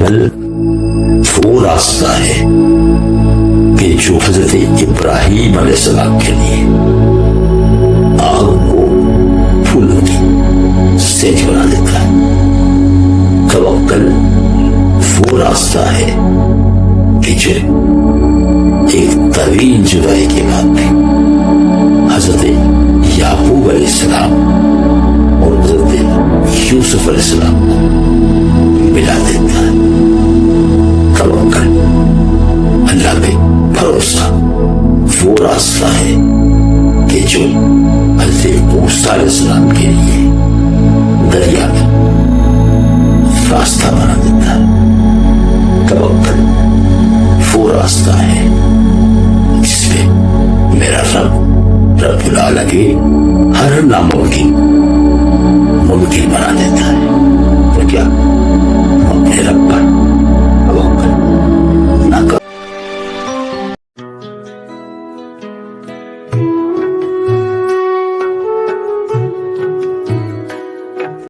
توکل وہ راستہ ہے کہ جو حضرت ابراہیم علیہ السلام کے لیے آگ کو پھولوں کی سیج بنا دیتا ہے۔ توکل وہ راستہ ہے کہ جو ایک طویل جدائی کے بعد میں حضرت یعقوب علیہ السلام اور حضرت یوسف علیہ السلام کو ملا دیتا ہے۔ توکل اللہ پہ بھروسہ وہ راستہ ہے کہ جو حضرت موسیٰ علیہ السلام کے لیے دریا میں راستہ بنا دیتا ہے۔ توکل وہ راستہ ہے جس میں میرا رب العالمین ہر ناممکن